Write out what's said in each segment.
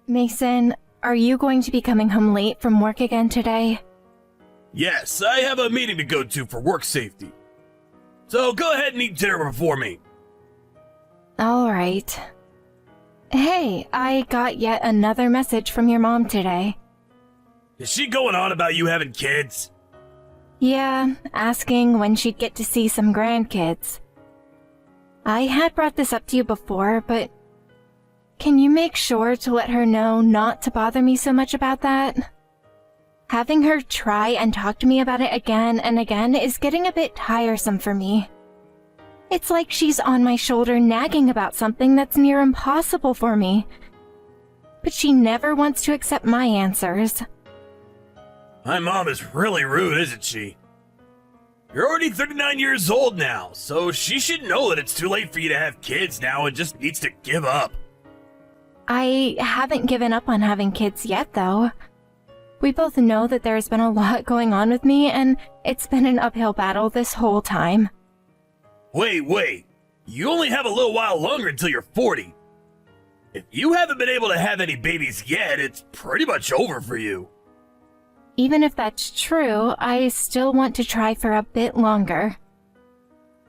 Mason, are you going to be coming home late from work again today? Yes, I have a meeting to go to for work safety. So go ahead and eat dinner before me. Alright. Hey, I got yet another message from your mom today. Is she going on about you having kids? Yeah, asking when she'd get to see some grandkids. I had brought this up to you before, but can you make sure to let her know not to bother me so much about that? Having her try and talk to me about it again and again is getting a bit tiresome for me. It's like she's on my shoulder nagging about something that's near impossible for me. But she never wants to accept my answers. My mom is really rude, isn't she? You're already 39 years old now, so she should know that it's too late for you to have kids now and just needs to give up. I haven't given up on having kids yet, though. We both know that there's been a lot going on with me, and it's been an uphill battle this whole time. Wait. You only have a little while longer until you're 40. If you haven't been able to have any babies yet, it's pretty much over for you. Even if that's true, I still want to try for a bit longer.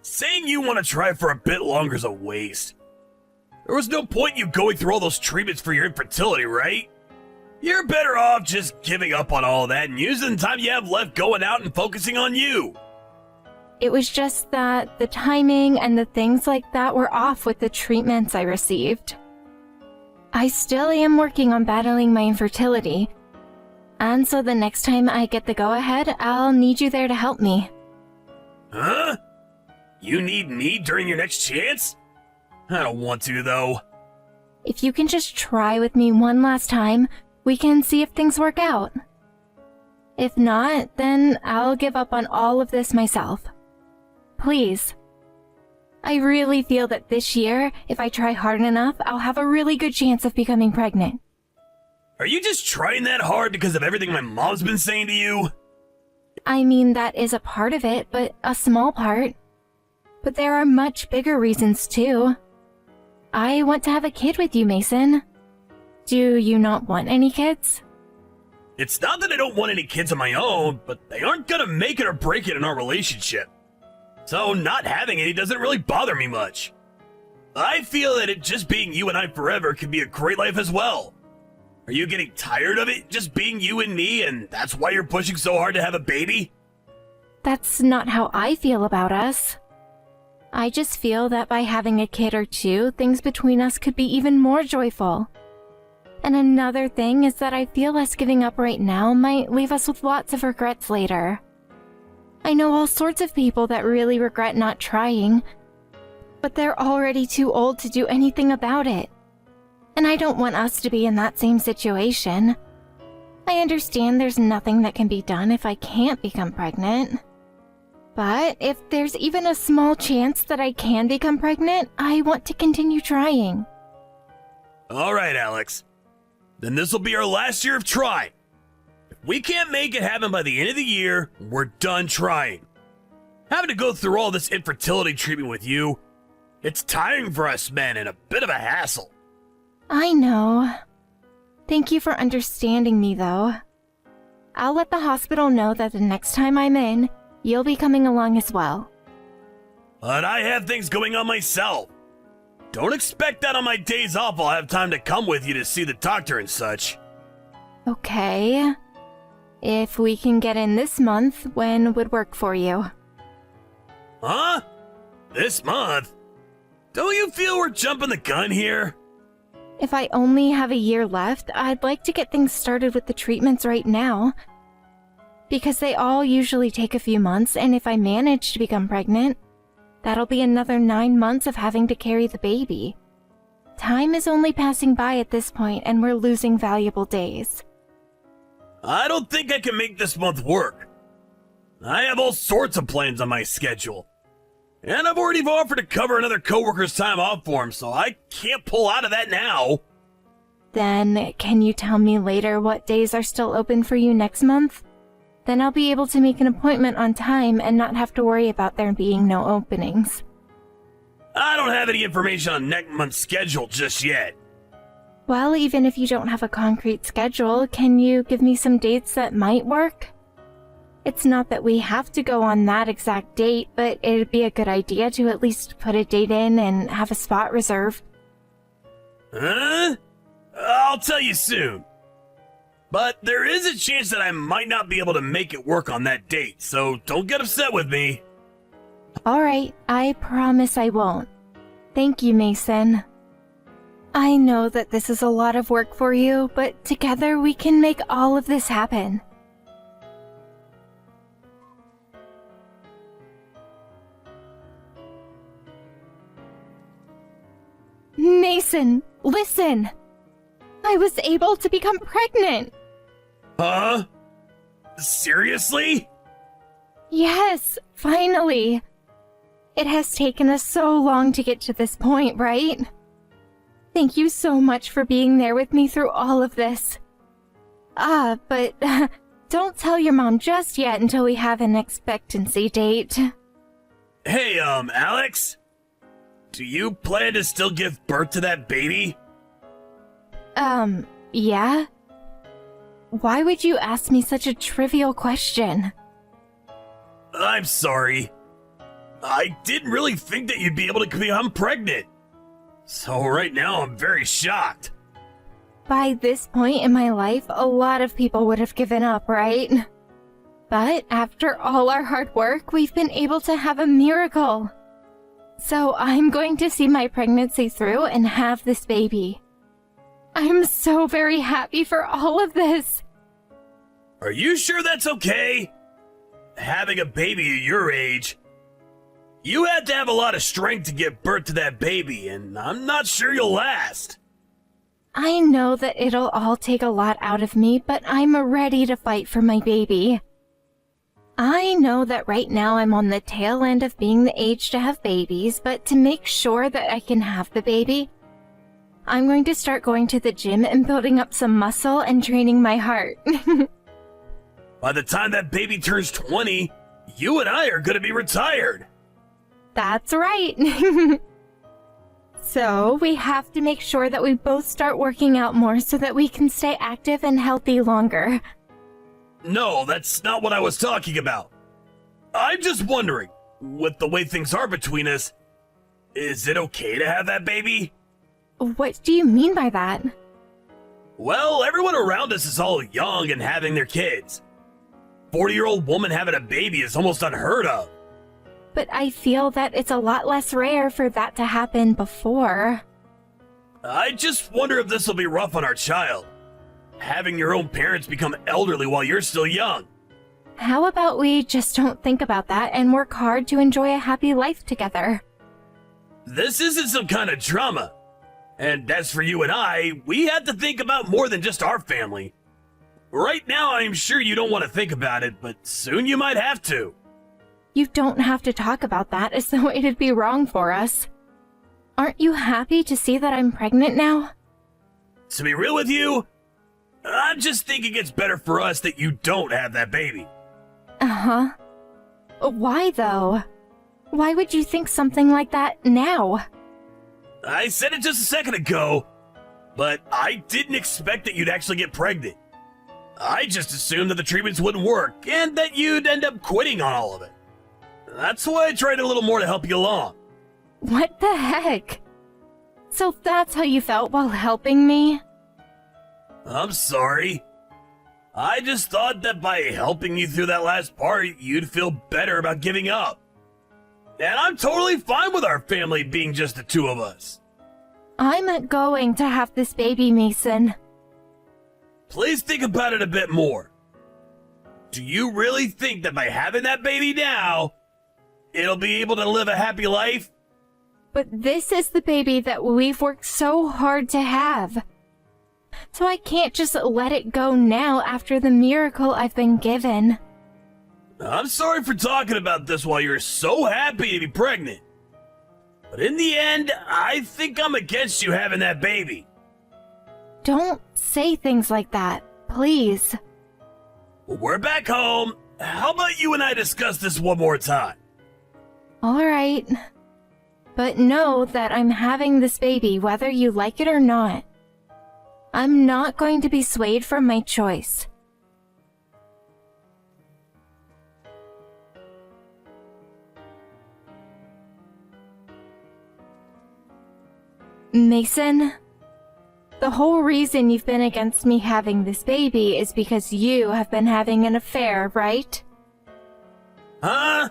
Saying you want to try for a bit longer is a waste. There was no point in you going through all those treatments for your infertility, right? You're better off just giving up on all that and using the time you have left going out and focusing on you. It was just that the timing and the things like that were off with the treatments I received. I still am working on battling my infertility, and so the next time I get the go-ahead, I'll need you there to help me. Huh? You need me during your next chance? I don't want to, though. If you can just try with me one last time, we can see if things work out. If not, then I'll give up on all of this myself. Please. I really feel that this year, if I try hard enough, I'll have a really good chance of becoming pregnant. Are you just trying that hard because of everything my mom's been saying to you? I mean, that is a part of it, but a small part. But there are much bigger reasons, too. I want to have a kid with you, Mason. Do you not want any kids? It's not that I don't want any kids of my own, but they aren't gonna make it or break it in our relationship. So not having any doesn't really bother me much. I feel that it just being you and I forever could be a great life as well. Are you getting tired of it just being you and me, and that's why you're pushing so hard to have a baby? That's not how I feel about us. I just feel that by having a kid or two, things between us could be even more joyful. And another thing is that I feel us giving up right now might leave us with lots of regrets later. I know all sorts of people that really regret not trying, but they're already too old to do anything about it. And I don't want us to be in that same situation. I understand there's nothing that can be done if I can't become pregnant. But if there's even a small chance that I can become pregnant, I want to continue trying. All right, Alex. Then this will be our last year of trying. If we can't make it happen by the end of the year, we're done trying. Having to go through all this infertility treatment with you, it's tiring for us men and a bit of a hassle. I know. Thank you for understanding me, though. I'll let the hospital know that the next time I'm in, you'll be coming along as well. But I have things going on myself. Don't expect that on my days off I'll have time to come with you to see the doctor and such. Okay. If we can get in this month, when would work for you? Huh? This month? Don't you feel we're jumping the gun here? If I only have a year left, I'd like to get things started with the treatments right now. Because they all usually take a few months, and if I manage to become pregnant, that'll be another 9 months of having to carry the baby. Time is only passing by at this point, and we're losing valuable days. I don't think I can make this month work. I have all sorts of plans on my schedule. And I've already offered to cover another coworker's time off for him, so I can't pull out of that now. Then, can you tell me later what days are still open for you next month? Then I'll be able to make an appointment on time and not have to worry about there being no openings. I don't have any information on next month's schedule just yet. Well, even if you don't have a concrete schedule, can you give me some dates that might work? It's not that we have to go on that exact date, but it'd be a good idea to at least put a date in and have a spot reserved. Huh? I'll tell you soon. But there is a chance that I might not be able to make it work on that date, so don't get upset with me. Alright, I promise I won't. Thank you, Mason. I know that this is a lot of work for you, but together we can make all of this happen. Mason, listen! I was able to become pregnant! Huh? Seriously? Yes, finally! It has taken us so long to get to this point, right? Thank you so much for being there with me through all of this. But don't tell your mom just yet until we have an expectancy date. Hey, Alex? Do you plan to still give birth to that baby? Yeah? Why would you ask me such a trivial question? I'm sorry. I didn't really think that you'd be able to become pregnant. So right now I'm very shocked. By this point in my life, a lot of people would have given up, right? But after all our hard work, we've been able to have a miracle. So I'm going to see my pregnancy through and have this baby. I'm so very happy for all of this. Are you sure that's okay? Having a baby at your age, you had to have a lot of strength to give birth to that baby, and I'm not sure you'll last. I know that it'll all take a lot out of me, but I'm ready to fight for my baby. I know that right now I'm on the tail end of being the age to have babies, but to make sure that I can have the baby, I'm going to start going to the gym and building up some muscle and training my heart. By the time that baby turns 20, you and I are going to be retired. That's right. So we have to make sure that we both start working out more so that we can stay active and healthy longer. No, that's not what I was talking about. I'm just wondering, with the way things are between us, is it okay to have that baby? What do you mean by that? Well, everyone around us is all young and having their kids. 40-year-old woman having a baby is almost unheard of. But I feel that it's a lot less rare for that to happen before. I just wonder if this will be rough on our child. Having your own parents become elderly while you're still young. How about we just don't think about that and work hard to enjoy a happy life together? This isn't some kind of drama. And as for you and I, we have to think about more than just our family. Right now, I'm sure you don't want to think about it, but soon you might have to. You don't have to talk about that as though it'd be wrong for us. Aren't you happy to see that I'm pregnant now? To be real with you, I'm just thinking it's better for us that you don't have that baby. Uh-huh. Why, though? Why would you think something like that now? I said it just a second ago, but I didn't expect that you'd actually get pregnant. I just assumed that the treatments wouldn't work and that you'd end up quitting on all of it. That's why I tried a little more to help you along. What the heck? So that's how you felt while helping me? I'm sorry. I just thought that by helping you through that last part, you'd feel better about giving up. And I'm totally fine with our family being just the two of us. I'm going to have this baby, Mason. Please think about it a bit more. Do you really think that by having that baby now, it'll be able to live a happy life? But this is the baby that we've worked so hard to have. So I can't just let it go now after the miracle I've been given. I'm sorry for talking about this while you're so happy to be pregnant. But in the end, I think I'm against you having that baby. Don't say things like that, please. We're back home. How about you and I discuss this one more time? All right. But know that I'm having this baby whether you like it or not. I'm not going to be swayed from my choice. Mason, the whole reason you've been against me having this baby is because you have been having an affair, right? Huh?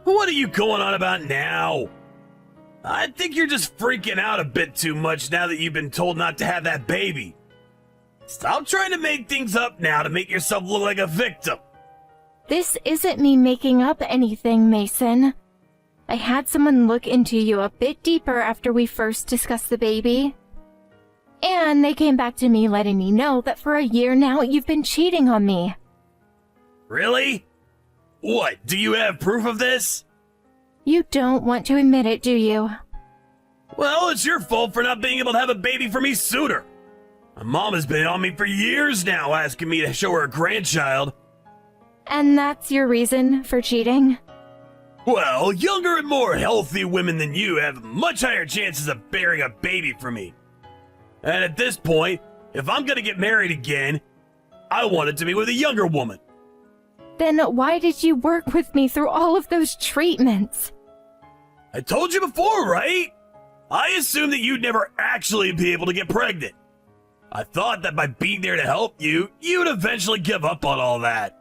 What are you going on about now? I think you're just freaking out a bit too much now that you've been told not to have that baby. Stop trying to make things up now to make yourself look like a victim. This isn't me making up anything, Mason. I had someone look into you a bit deeper after we first discussed the baby. And they came back to me letting me know that for a year now you've been cheating on me. Really? What, do you have proof of this? You don't want to admit it, do you? Well, it's your fault for not being able to have a baby for me sooner. My mom has been on me for years now asking me to show her a grandchild. And that's your reason for cheating? Well, younger and more healthy women than you have much higher chances of bearing a baby for me. And at this point, if I'm gonna get married again, I want it to be with a younger woman. Then why did you work with me through all of those treatments? I told you before, right? I assumed that you'd never actually be able to get pregnant. I thought that by being there to help you, you'd eventually give up on all that.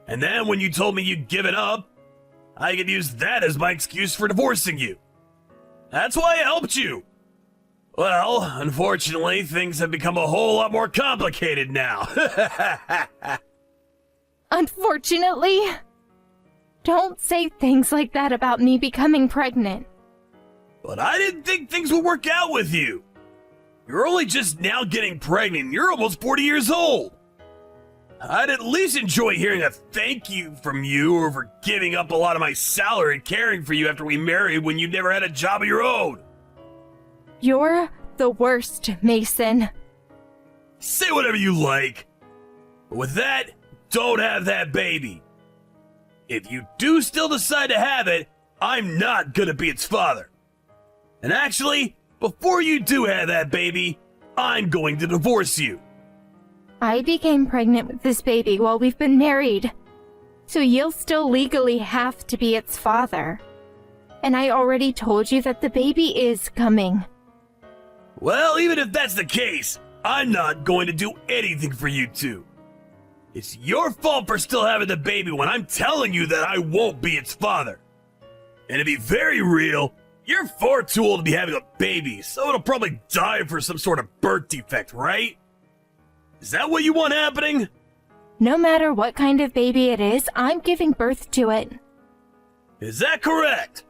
And then when you told me you'd given up, I could use that as my excuse for divorcing you. That's why I helped you. Well, unfortunately, things have become a whole lot more complicated now. Unfortunately? Don't say things like that about me becoming pregnant. But I didn't think things would work out with you. You're only just now getting pregnant. You're almost 40 years old. I'd at least enjoy hearing a thank you from you or for giving up a lot of my salary caring for you after we married when you never had a job of your own. You're the worst, Mason. Say whatever you like. But with that, don't have that baby. If you do still decide to have it, I'm not gonna be its father. And actually, before you do have that baby, I'm going to divorce you. I became pregnant with this baby while we've been married, so you'll still legally have to be its father. And I already told you that the baby is coming. Well, even if that's the case, I'm not going to do anything for you two. It's your fault for still having the baby when I'm telling you that I won't be its father. And to be very real, you're far too old to be having a baby, so it'll probably die for some sort of birth defect, right? Is that what you want happening? No matter what kind of baby it is, I'm giving birth to it. Is that correct?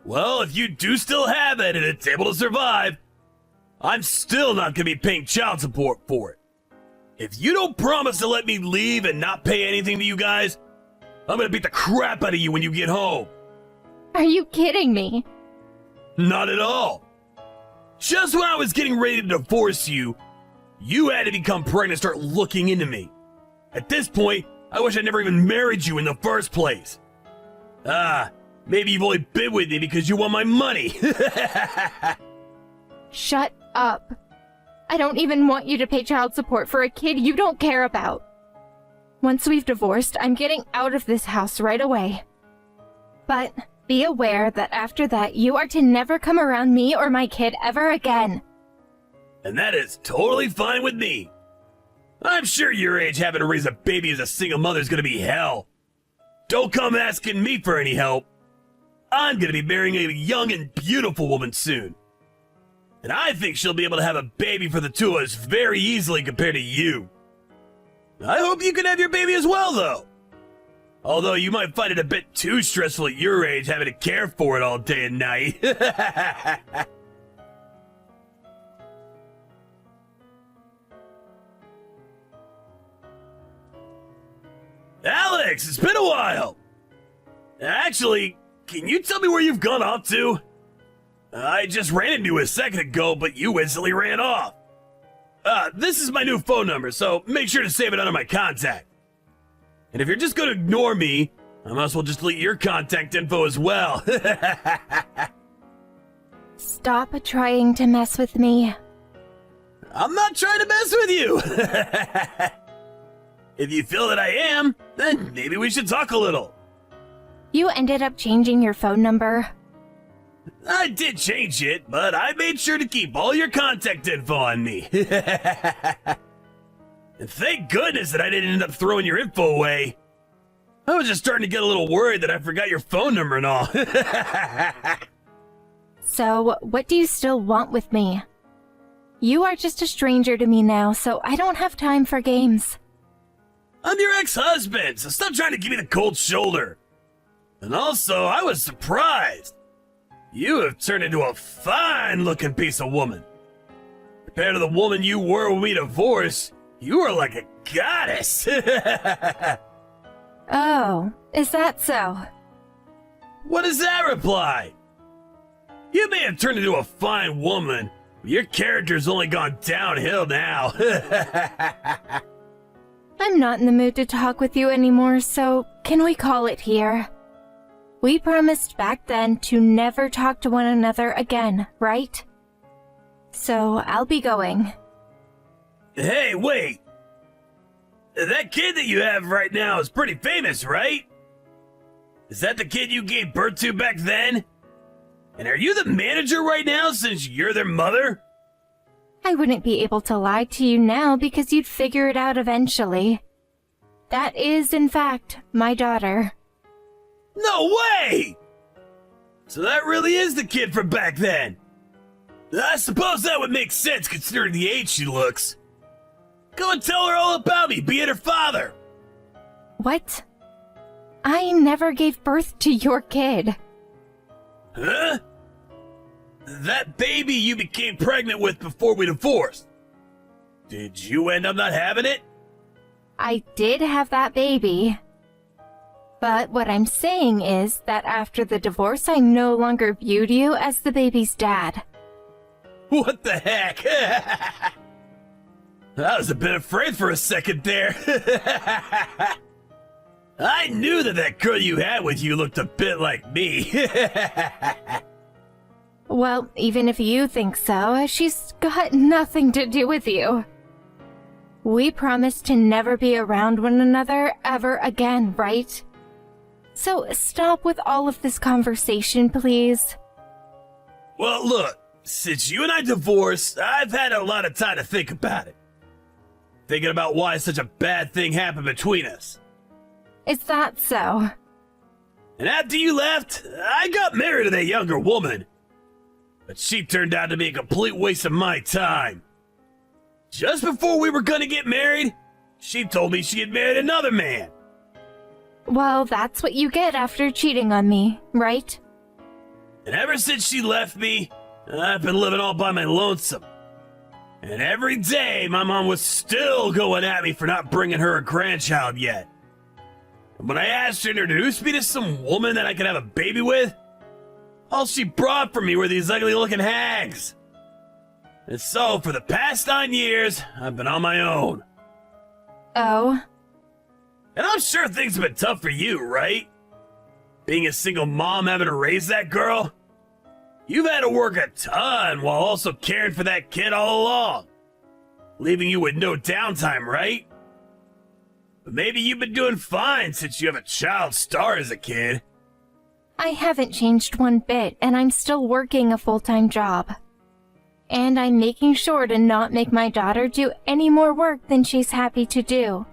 Well, if you do still have it and it's able to survive, I'm still not going to be paying child support for it. If you don't promise to let me leave and not pay anything to you guys, I'm going to beat the crap out of you when you get home. Are you kidding me? Not at all. Just when I was getting ready to divorce you, you had to become pregnant and start looking into me. At this point, I wish I never even married you in the first place. Maybe you've only been with me because you want my money. Shut up. I don't even want you to pay child support for a kid you don't care about. Once we've divorced, I'm getting out of this house right away. But be aware that after that, you are to never come around me or my kid ever again. And that is totally fine with me. I'm sure your age having to raise a baby as a single mother is going to be hell. Don't come asking me for any help. I'm going to be marrying a young and beautiful woman soon. And I think she'll be able to have a baby for the two of us very easily compared to you. I hope you can have your baby as well, though. Although you might find it a bit too stressful at your age having to care for it all day and night. Alex, it's been a while. Actually, can you tell me where you've gone off to? I just ran into you a second ago, but you instantly ran off. This is my new phone number, so make sure to save it under my contact. And if you're just going to ignore me, I might as well just delete your contact info as well. Stop trying to mess with me. I'm not trying to mess with you. If you feel that I am, then maybe we should talk a little. You ended up changing your phone number? I did change it, but I made sure to keep all your contact info on me. And thank goodness that I didn't end up throwing your info away. I was just starting to get a little worried that I forgot your phone number and all. So, what do you still want with me? You are just a stranger to me now, so I don't have time for games. I'm your ex-husband, so stop trying to give me the cold shoulder. And also, I was surprised. You have turned into a fine-looking piece of woman. Compared to the woman you were when we divorced, you are like a goddess. Oh, is that so? What does that reply? You may have turned into a fine woman, but your character's only gone downhill now. I'm not in the mood to talk with you anymore, so can we call it here? We promised back then to never talk to one another again, right? So I'll be going. Hey, wait. That kid that you have right now is pretty famous, right? Is that the kid you gave birth to back then? And are you the manager right now since you're their mother? I wouldn't be able to lie to you now because you'd figure it out eventually. That is, in fact, my daughter. No way! So that really is the kid from back then. I suppose that would make sense considering the age she looks. Go and tell her all about me, being her father. What? I never gave birth to your kid. Huh? That baby you became pregnant with before we divorced. Did you end up not having it? I did have that baby. But what I'm saying is that after the divorce, I no longer viewed you as the baby's dad. What the heck? I was a bit afraid for a second there. I knew that girl you had with you looked a bit like me. Well, even if you think so, she's got nothing to do with you. We promised to never be around one another ever again, right? So stop with all of this conversation, please. Well, look, since you and I divorced, I've had a lot of time to think about it. Thinking about why such a bad thing happened between us. Is that so? And after you left, I got married to that younger woman. But she turned out to be a complete waste of my time. Just before we were gonna get married, she told me she had married another man. Well, that's what you get after cheating on me, right? And ever since she left me, I've been living all by my lonesome. And every day, my mom was still going at me for not bringing her a grandchild yet. And when I asked her to introduce me to some woman that I could have a baby with, all she brought for me were these ugly-looking hags. And so, for the past 9 years, I've been on my own. Oh? And I'm sure things have been tough for you, right? Being a single mom having to raise that girl? You've had to work a ton while also caring for that kid all along. Leaving you with no downtime, right? But maybe you've been doing fine since you have a child star as a kid. I haven't changed one bit, and I'm still working a full-time job. And I'm making sure to not make my daughter do any more work than she's happy to do.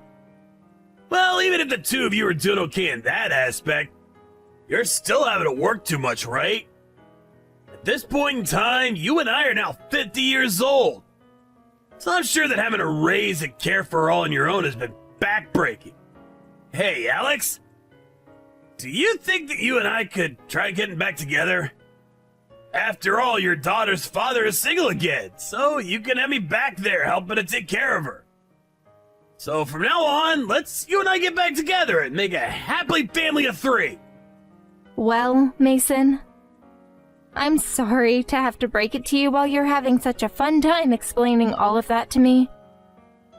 Well, even if the two of you are doing okay in that aspect, you're still having to work too much, right? At this point in time, you and I are now 50 years old. So I'm sure that having to raise and care for her all on your own has been backbreaking. Hey, Alex? Do you think that you and I could try getting back together? After all, your daughter's father is single again, so you can have me back there helping to take care of her. So from now on, let's you and I get back together and make a happy family of 3. Well, Mason, I'm sorry to have to break it to you while you're having such a fun time explaining all of that to me.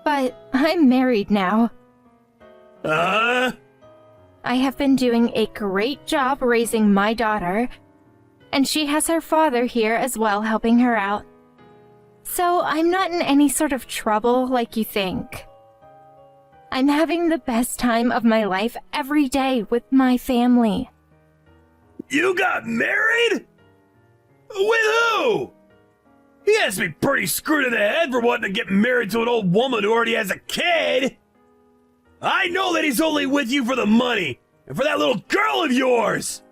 But I'm married now. I have been doing a great job raising my daughter, and she has her father here as well helping her out. So I'm not in any sort of trouble like you think. I'm having the best time of my life every day with my family. You got married? With who? He has to be pretty screwed in the head for wanting to get married to an old woman who already has a kid. I know that he's only with you for the money and for that little girl of yours.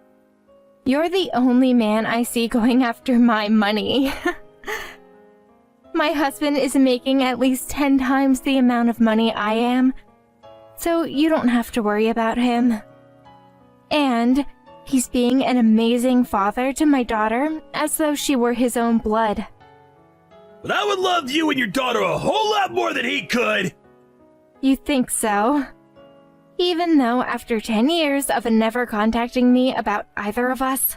You're the only man I see going after my money. My husband is making at least 10 times the amount of money I am, so you don't have to worry about him. And he's being an amazing father to my daughter as though she were his own blood. But I would love you and your daughter a whole lot more than he could. You think so? Even though after 10 years of never contacting me about either of us?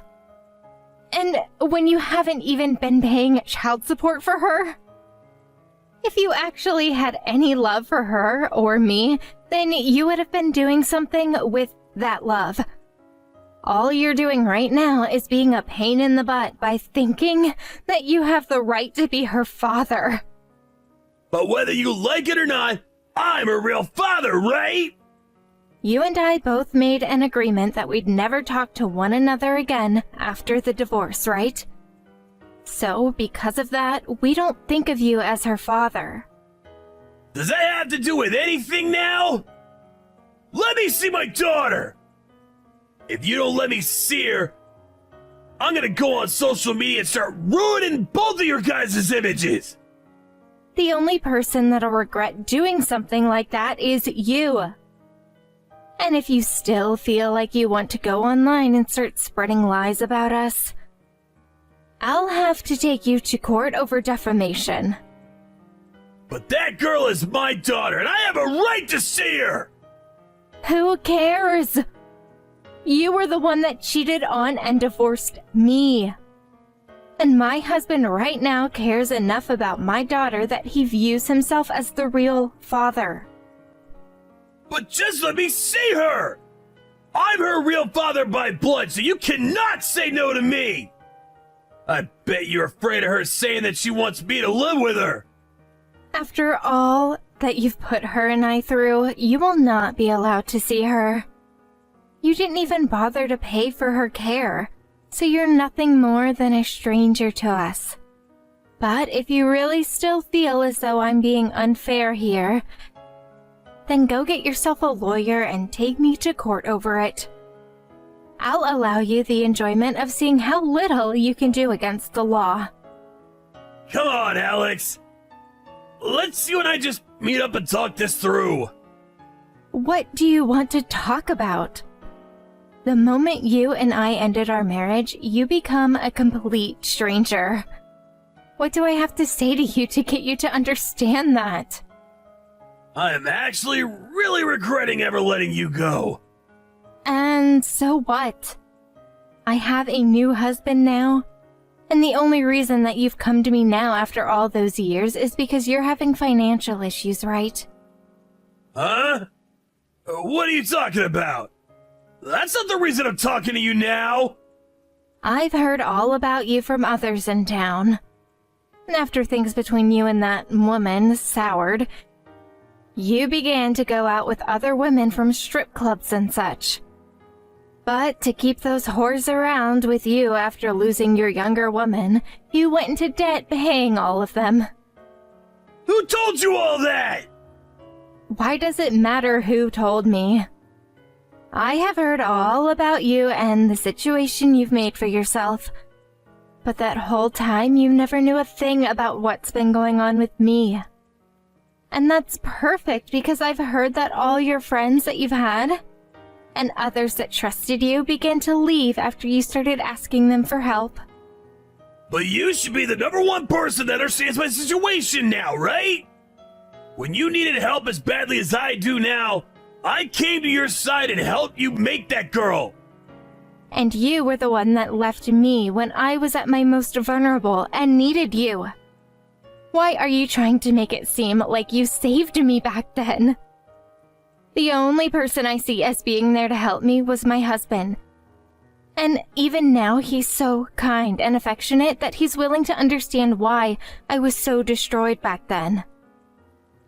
And when you haven't even been paying child support for her? If you actually had any love for her or me, then you would have been doing something with that love. All you're doing right now is being a pain in the butt by thinking that you have the right to be her father. But whether you like it or not, I'm a real father, right? You and I both made an agreement that we'd never talk to one another again after the divorce, right? So, because of that, we don't think of you as her father. Does that have to do with anything now? Let me see my daughter! If you don't let me see her, I'm gonna go on social media and start ruining both of your guys' images! The only person that'll regret doing something like that is you. And if you still feel like you want to go online and start spreading lies about us, I'll have to take you to court over defamation. But that girl is my daughter, and I have a right to see her! Who cares? You were the one that cheated on and divorced me. And my husband right now cares enough about my daughter that he views himself as the real father. But just let me see her! I'm her real father by blood, so you cannot say no to me! I bet you're afraid of her saying that she wants me to live with her! After all that you've put her and I through, you will not be allowed to see her. You didn't even bother to pay for her care, so you're nothing more than a stranger to us. But if you really still feel as though I'm being unfair here, then go get yourself a lawyer and take me to court over it. I'll allow you the enjoyment of seeing how little you can do against the law. Come on, Alex! Let's you and I just meet up and talk this through. What do you want to talk about? The moment you and I ended our marriage, you become a complete stranger. What do I have to say to you to get you to understand that? I am actually really regretting ever letting you go. And so what? I have a new husband now, and the only reason that you've come to me now after all those years is because you're having financial issues, right? Huh? What are you talking about? That's not the reason I'm talking to you now! I've heard all about you from others in town. And after things between you and that woman soured, you began to go out with other women from strip clubs and such. But to keep those whores around with you after losing your younger woman, you went into debt paying all of them. Who told you all that? Why does it matter who told me? I have heard all about you and the situation you've made for yourself. But that whole time you never knew a thing about what's been going on with me. And that's perfect because I've heard that all your friends that you've had and others that trusted you began to leave after you started asking them for help. But you should be the number one person that understands my situation now, right? When you needed help as badly as I do now, I came to your side and helped you make that girl. And you were the one that left me when I was at my most vulnerable and needed you. Why are you trying to make it seem like you saved me back then? The only person I see as being there to help me was my husband. And even now, he's so kind and affectionate that he's willing to understand why I was so destroyed back then.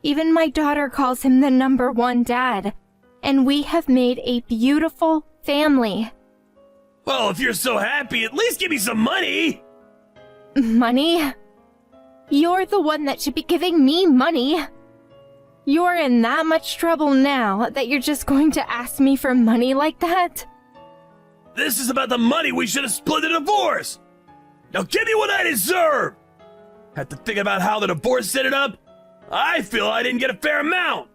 Even my daughter calls him the #1 dad, and we have made a beautiful family. Well, if you're so happy, at least give me some money! Money? You're the one that should be giving me money. You're in that much trouble now that you're just going to ask me for money like that? This is about the money we should have split the divorce! Now give me what I deserve! After thinking about how the divorce set it up, I feel I didn't get a fair amount.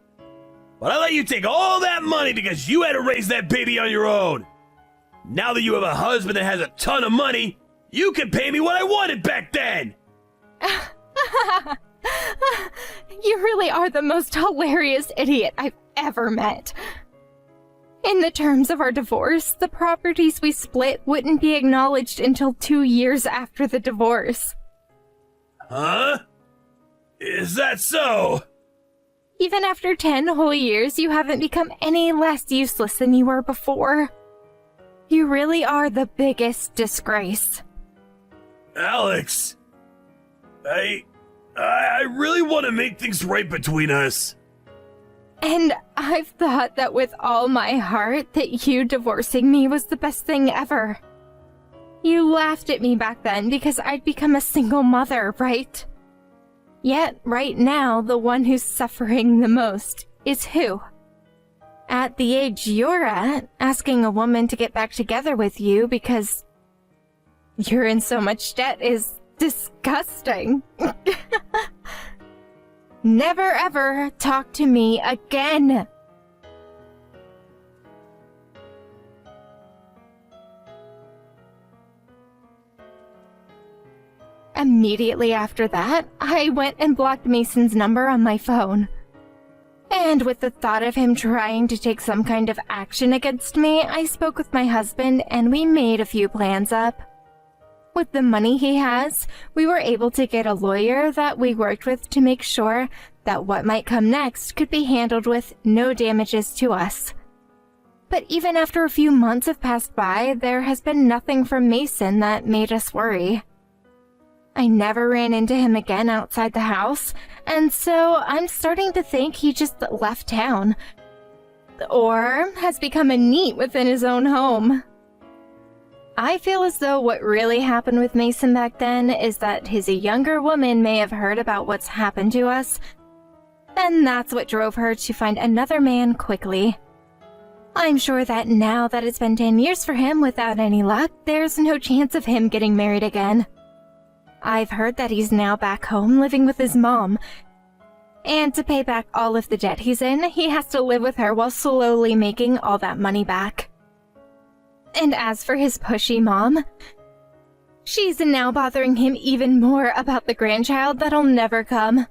But I let you take all that money because you had to raise that baby on your own. Now that you have a husband that has a ton of money, you can pay me what I wanted back then! You really are the most hilarious idiot I've ever met. In the terms of our divorce, the properties we split wouldn't be acknowledged until 2 years after the divorce. Huh? Is that so? Even after 10 whole years, you haven't become any less useless than you were before. You really are the biggest disgrace. Alex, I really want to make things right between us. And I've thought that with all my heart that you divorcing me was the best thing ever. You laughed at me back then because I'd become a single mother, right? Yet, right now, the one who's suffering the most is who? At the age you're at, asking a woman to get back together with you because you're in so much debt is disgusting. Never ever talk to me again. Immediately after that, I went and blocked Mason's number on my phone. And with the thought of him trying to take some kind of action against me, I spoke with my husband and we made a few plans up. With the money he has, we were able to get a lawyer that we worked with to make sure that what might come next could be handled with no damages to us. But even after a few months have passed by, there has been nothing from Mason that made us worry. I never ran into him again outside the house, and so I'm starting to think he just left town. Or has become a NEET within his own home. I feel as though what really happened with Mason back then is that his younger woman may have heard about what's happened to us, and that's what drove her to find another man quickly. I'm sure that now that it's been 10 years for him without any luck, there's no chance of him getting married again. I've heard that he's now back home living with his mom, and to pay back all of the debt he's in, he has to live with her while slowly making all that money back. And as for his pushy mom, she's now bothering him even more about the grandchild that'll never come,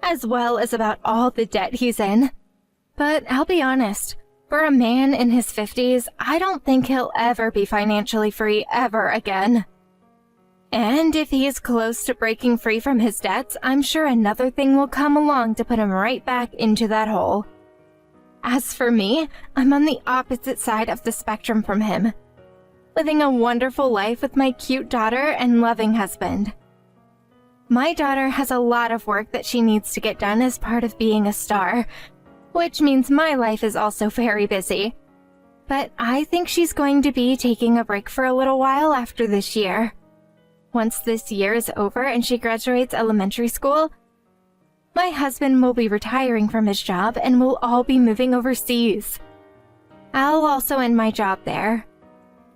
as well as about all the debt he's in. But I'll be honest, for a man in his 50s, I don't think he'll ever be financially free ever again. And if he is close to breaking free from his debts, I'm sure another thing will come along to put him right back into that hole. As for me, I'm on the opposite side of the spectrum from him, living a wonderful life with my cute daughter and loving husband. My daughter has a lot of work that she needs to get done as part of being a star, which means my life is also very busy. But I think she's going to be taking a break for a little while after this year. Once this year is over and she graduates elementary school, my husband will be retiring from his job and we'll all be moving overseas. I'll also end my job there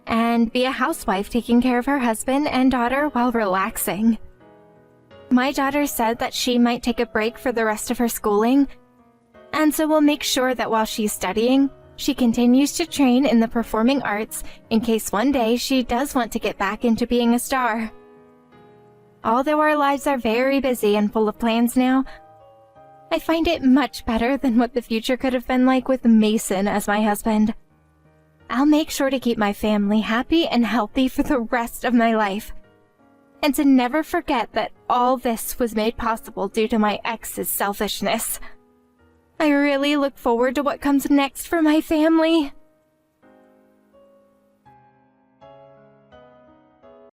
and be a housewife taking care of her husband and daughter while relaxing. My daughter said that she might take a break for the rest of her schooling, and so we'll make sure that while she's studying, she continues to train in the performing arts in case one day she does want to get back into being a star. Although our lives are very busy and full of plans now, I find it much better than what the future could have been like with Mason as my husband. I'll make sure to keep my family happy and healthy for the rest of my life, and to never forget that all this was made possible due to my ex's selfishness. I really look forward to what comes next for my family.